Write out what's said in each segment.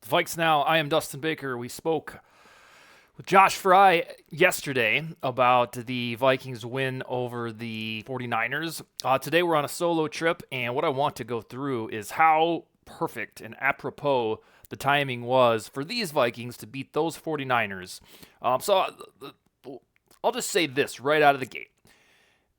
VikesNow. I am Dustin Baker. We spoke with Josh Fry yesterday about the Vikings win over the 49ers. Today we're on a solo trip, and what I want to go through is how perfect and apropos the timing was for these Vikings to beat those 49ers. I'll just say this right out of the gate.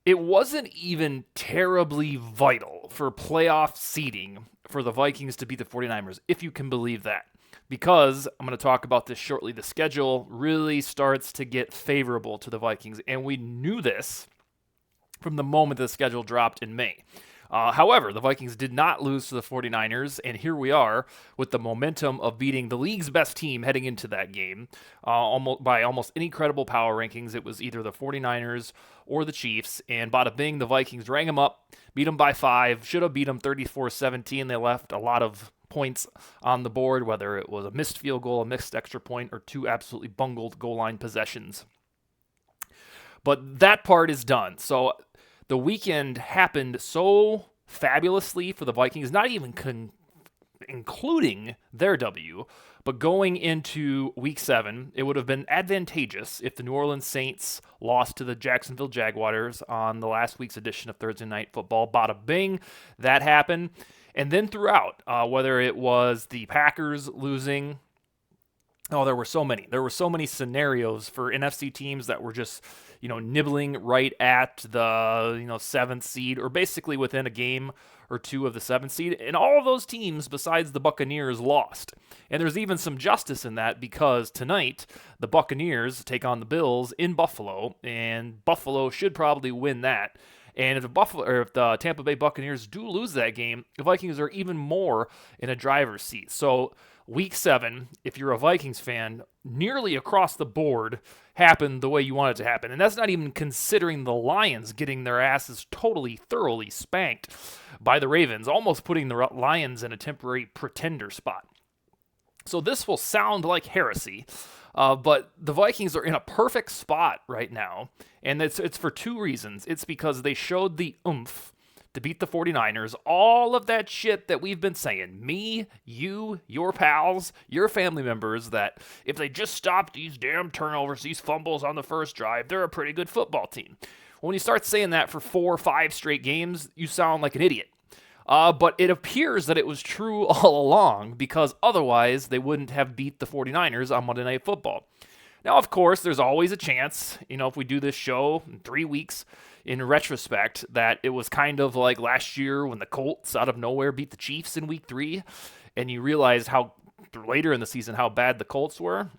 It wasn't even terribly vital for playoff seeding for the Vikings to beat the 49ers, if you can believe that. Because, I'm going to talk about this shortly, the schedule really starts to get favorable to the Vikings, and we knew this from the moment the schedule dropped in May. However, the Vikings did not lose to the 49ers, and here we are with the momentum of beating the league's best team heading into that game. By almost any credible power rankings, it was either the 49ers or the Chiefs, and bada bing, the Vikings rang them up, beat them by 5, should have beat them 34-17. They left a lot of points on the board, whether it was a missed field goal, a missed extra point, or two absolutely bungled goal line possessions. But that part is done. So the weekend happened so fabulously for the Vikings, not even including their W, but going into week 7, it would have been advantageous if the New Orleans Saints lost to the Jacksonville Jaguars on the last week's edition of Thursday Night Football. Bada bing, that happened. And then throughout, whether it was the Packers losing, there were so many. There were so many scenarios for NFC teams that were just, nibbling right at the, 7th seed, or basically within a game or two of the 7th seed. And all of those teams, besides the Buccaneers, lost. And there's even some justice in that, because tonight the Buccaneers take on the Bills in Buffalo, and Buffalo should probably win that. And if the Tampa Bay Buccaneers do lose that game, the Vikings are even more in a driver's seat. So Week 7, if you're a Vikings fan, nearly across the board happened the way you want it to happen. And that's not even considering the Lions getting their asses thoroughly spanked by the Ravens, almost putting the Lions in a temporary pretender spot. So this will sound like heresy, but the Vikings are in a perfect spot right now, and it's for two reasons. It's because they showed the oomph to beat the 49ers, all of that shit that we've been saying, me, you, your pals, your family members, that if they just stop these damn turnovers, these fumbles on the first drive, they're a pretty good football team. When you start saying that for 4 or 5 straight games, you sound like an idiot. But it appears that it was true all along, because otherwise they wouldn't have beat the 49ers on Monday Night Football. Now, of course, there's always a chance, if we do this show in 3 weeks, in retrospect, that it was kind of like last year when the Colts out of nowhere beat the Chiefs in week 3, and you realize how later in the season how bad the Colts were.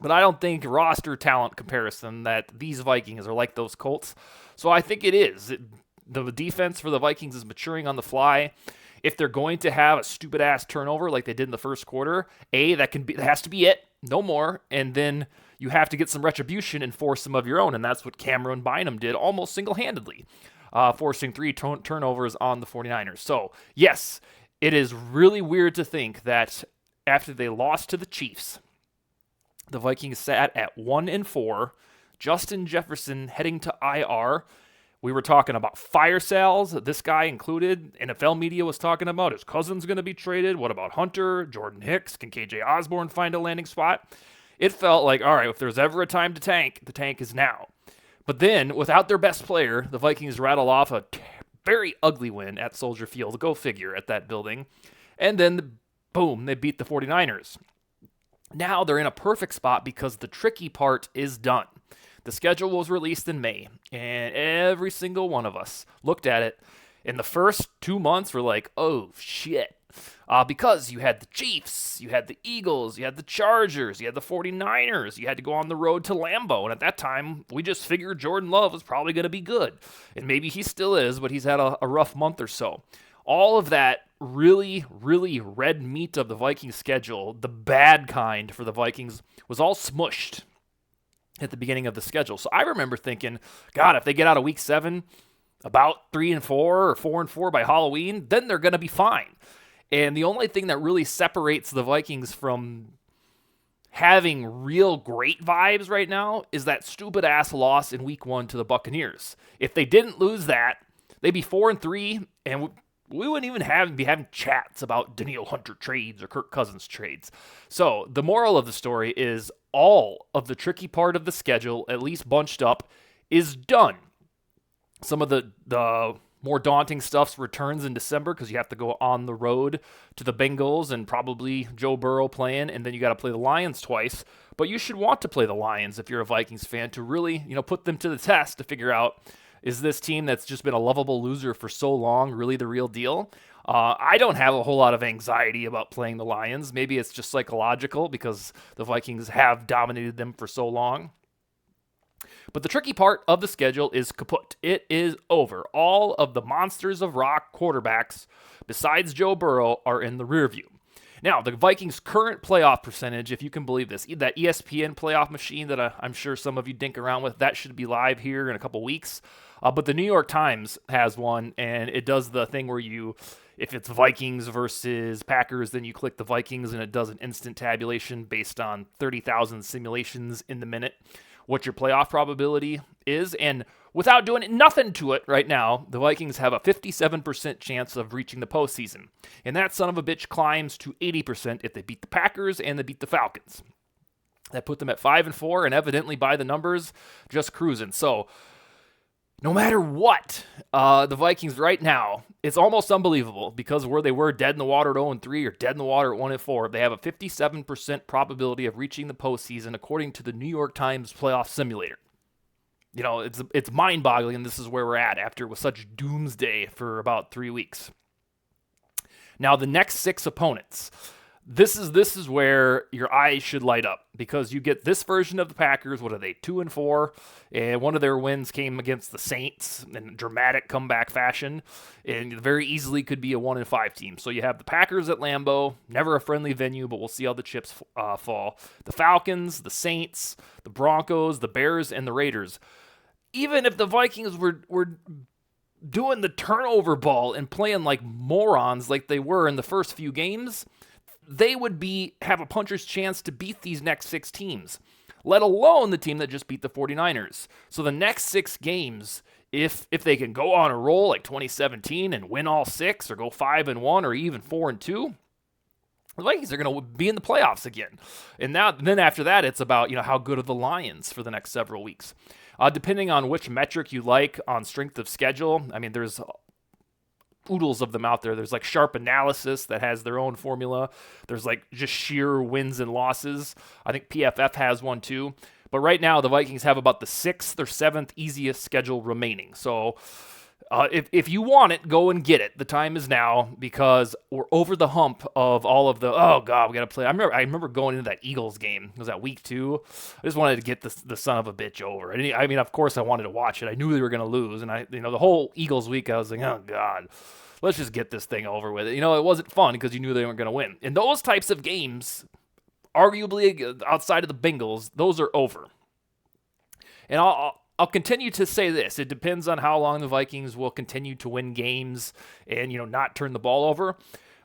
But I don't think roster talent comparison that these Vikings are like those Colts. So I think it is. The defense for the Vikings is maturing on the fly. If they're going to have a stupid-ass turnover like they did in the first quarter, that has to be it. No more. And then you have to get some retribution and force some of your own. And that's what Cameron Bynum did almost single-handedly, forcing 3 turnovers on the 49ers. So, yes, it is really weird to think that after they lost to the Chiefs, the Vikings sat at 1-4, Justin Jefferson heading to IR. We were talking about fire sales, this guy included. NFL media was talking about his cousin's going to be traded. What about Hunter, Jordan Hicks? Can KJ Osborne find a landing spot? It felt like, all right, if there's ever a time to tank, the tank is now. But then, without their best player, the Vikings rattle off a very ugly win at Soldier Field. Go figure, at that building. And then, boom, they beat the 49ers. Now they're in a perfect spot because the tricky part is done. The schedule was released in May, and every single one of us looked at it. In the first 2 months, we're like, oh, shit. Because you had the Chiefs, you had the Eagles, you had the Chargers, you had the 49ers, you had to go on the road to Lambeau, and at that time, we just figured Jordan Love was probably going to be good. And maybe he still is, but he's had a rough month or so. All of that really red meat of the Vikings schedule, the bad kind for the Vikings, was all smushed at the beginning of the schedule. So I remember thinking, God, if they get out of week 7 about 3-4 or 4-4 by Halloween, then they're going to be fine. And the only thing that really separates the Vikings from having real great vibes right now is that stupid ass loss in week 1 to the Buccaneers. If they didn't lose that, they'd be 4-3, and we wouldn't even be having chats about Danielle Hunter trades or Kirk Cousins trades. So the moral of the story is all of the tricky part of the schedule, at least bunched up, is done. Some of the more daunting stuff returns in December because you have to go on the road to the Bengals and probably Joe Burrow playing, and then you got to play the Lions twice. But you should want to play the Lions if you're a Vikings fan to really, put them to the test to figure out, is this team that's just been a lovable loser for so long really the real deal? I don't have a whole lot of anxiety about playing the Lions. Maybe it's just psychological because the Vikings have dominated them for so long. But the tricky part of the schedule is kaput. It is over. All of the monsters of rock quarterbacks, besides Joe Burrow, are in the rear view. Now, the Vikings' current playoff percentage, if you can believe this, that ESPN playoff machine that I'm sure some of you dink around with, that should be live here in a couple weeks. But the New York Times has one, and it does the thing where if it's Vikings versus Packers, then you click the Vikings, and it does an instant tabulation based on 30,000 simulations in the minute, what your playoff probability is. And without doing nothing to it right now, the Vikings have a 57% chance of reaching the postseason. And that son of a bitch climbs to 80% if they beat the Packers and they beat the Falcons. That put them at 5-4, and evidently by the numbers, just cruising. So no matter what, the Vikings right now, it's almost unbelievable because where they were dead in the water at 0-3 or dead in the water at 1-4, they have a 57% probability of reaching the postseason according to the New York Times playoff simulator. It's mind-boggling, and this is where we're at after it was such doomsday for about 3 weeks. Now, the next 6 opponents. This is where your eyes should light up because you get this version of the Packers. What are they, 2-4? And one of their wins came against the Saints in dramatic comeback fashion, and very easily could be a 1-5 team. So you have the Packers at Lambeau, never a friendly venue, but we'll see how the chips fall. The Falcons, the Saints, the Broncos, the Bears, and the Raiders. Even if the Vikings were doing the turnover ball and playing like morons like they were in the first few games, they would have a puncher's chance to beat these next 6 teams, let alone the team that just beat the 49ers. So the next 6 games, if they can go on a roll like 2017 and win all 6 or go 5-1 or even 4-2, the Vikings are going to be in the playoffs again. And then after that, it's about how good are the Lions for the next several weeks. Depending on which metric you like on strength of schedule, I mean, there's oodles of them out there. There's like Sharp Analysis that has their own formula. There's like just sheer wins and losses. I think PFF has one too. But right now, the Vikings have about the 6th or 7th easiest schedule remaining. So if you want it, go and get it. The time is now because we're over the hump of all of the, oh God, we got to play. I remember going into that Eagles game. It was that week 2. I just wanted to get the son of a bitch over. I mean, of course I wanted to watch it. I knew they were going to lose. And the whole Eagles week, I was like, oh God, let's just get this thing over with. It wasn't fun because you knew they weren't going to win. And those types of games, arguably outside of the Bengals, those are over. And I'll continue to say this. It depends on how long the Vikings will continue to win games and, not turn the ball over.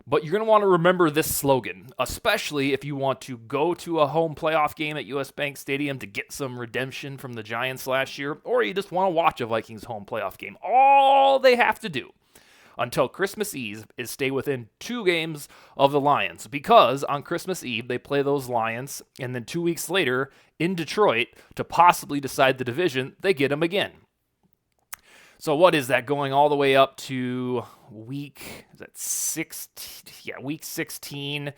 But you're going to want to remember this slogan, especially if you want to go to a home playoff game at US Bank Stadium to get some redemption from the Giants last year, or you just want to watch a Vikings home playoff game. All they have to do until Christmas Eve is stay within 2 games of the Lions, because on Christmas Eve they play those Lions, and then 2 weeks later in Detroit to possibly decide the division, they get them again. So what is that, going all the way up to week 16?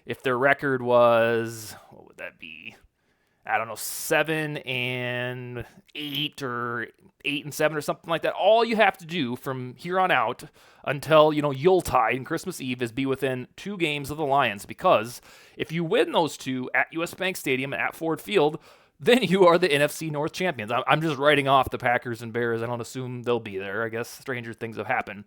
If their record was, what would that be? I don't know, 7-8 or 8-7 or something like that. All you have to do from here on out until, Yuletide and Christmas Eve is be within 2 games of the Lions, because if you win those 2 at US Bank Stadium and at Ford Field, then you are the NFC North champions. I'm just writing off the Packers and Bears. I don't assume they'll be there. I guess stranger things have happened.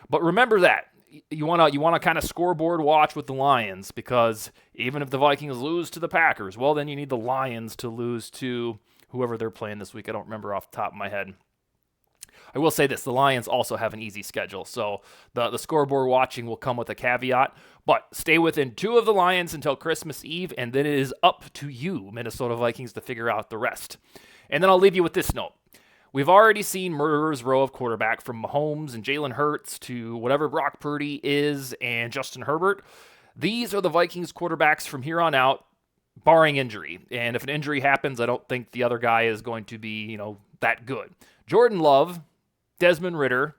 But remember that. You want to kind of scoreboard watch with the Lions, because even if the Vikings lose to the Packers, well, then you need the Lions to lose to whoever they're playing this week. I don't remember off the top of my head. I will say this, the Lions also have an easy schedule, so the scoreboard watching will come with a caveat, but stay within 2 of the Lions until Christmas Eve, and then it is up to you, Minnesota Vikings, to figure out the rest. And then I'll leave you with this note. We've already seen murderer's row of quarterback from Mahomes and Jalen Hurts to whatever Brock Purdy is and Justin Herbert. These are the Vikings quarterbacks from here on out, barring injury. And if an injury happens, I don't think the other guy is going to be, that good. Jordan Love, Desmond Ridder,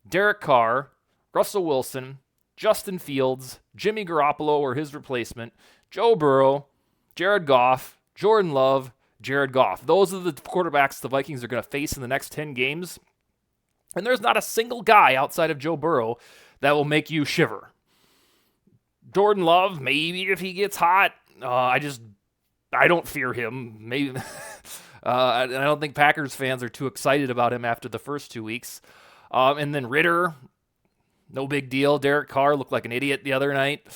Derek Carr, Russell Wilson, Justin Fields, Jimmy Garoppolo or his replacement, Joe Burrow, Jared Goff, Jordan Love, Jared Goff. Those are the quarterbacks the Vikings are going to face in the next 10 games. And there's not a single guy outside of Joe Burrow that will make you shiver. Jordan Love, maybe if he gets hot. I don't fear him. Maybe I don't think Packers fans are too excited about him after the first 2 weeks. And then Ridder, no big deal. Derek Carr looked like an idiot the other night.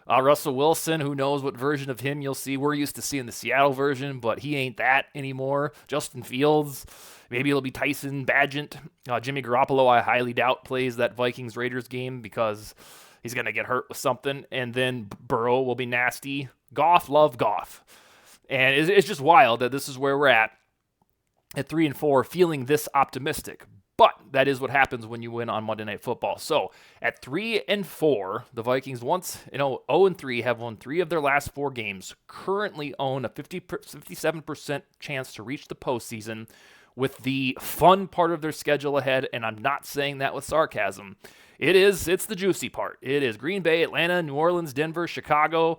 Russell Wilson, who knows what version of him you'll see. We're used to seeing the Seattle version, but he ain't that anymore. Justin Fields, maybe it'll be Tyson Bagent. Jimmy Garoppolo, I highly doubt plays that Vikings-Raiders game because he's going to get hurt with something. And then Burrow will be nasty. Goff, love Goff. And it's just wild that this is where we're at 3-4, feeling this optimistic. But that is what happens when you win on Monday Night Football. So at 3-4, the Vikings, once 0-3, have won 3 of their last 4 games. Currently own a 57% chance to reach the postseason, with the fun part of their schedule ahead. And I'm not saying that with sarcasm. It's the juicy part. It is Green Bay, Atlanta, New Orleans, Denver, Chicago,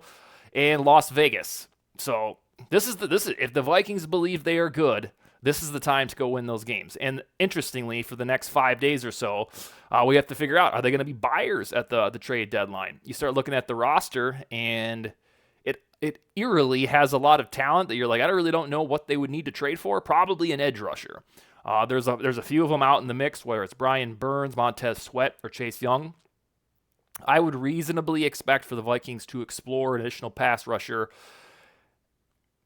and Las Vegas. So this is if the Vikings believe they are good, this is the time to go win those games. And interestingly, for the next 5 days or so, we have to figure out, are they going to be buyers at the trade deadline? You start looking at the roster, and it eerily has a lot of talent that you're like, I really don't know what they would need to trade for. Probably an edge rusher. There's a few of them out in the mix, whether it's Brian Burns, Montez Sweat, or Chase Young. I would reasonably expect for the Vikings to explore an additional pass rusher,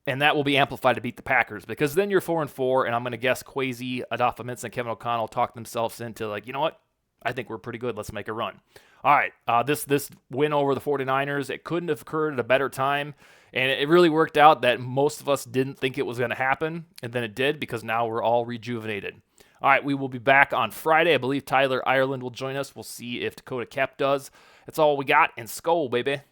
and that will be amplified to beat the Packers, because then you're 4-4, and I'm going to guess Kwesi, Adolph Mintz, and Kevin O'Connell talk themselves into, like, you know what? I think we're pretty good. Let's make a run. All right, this win over the 49ers, it couldn't have occurred at a better time, and it really worked out that most of us didn't think it was going to happen, and then it did, because now we're all rejuvenated. All right, we will be back on Friday. I believe Tyler Ireland will join us. We'll see if Dakota Kep does. That's all we got, and Skol, baby.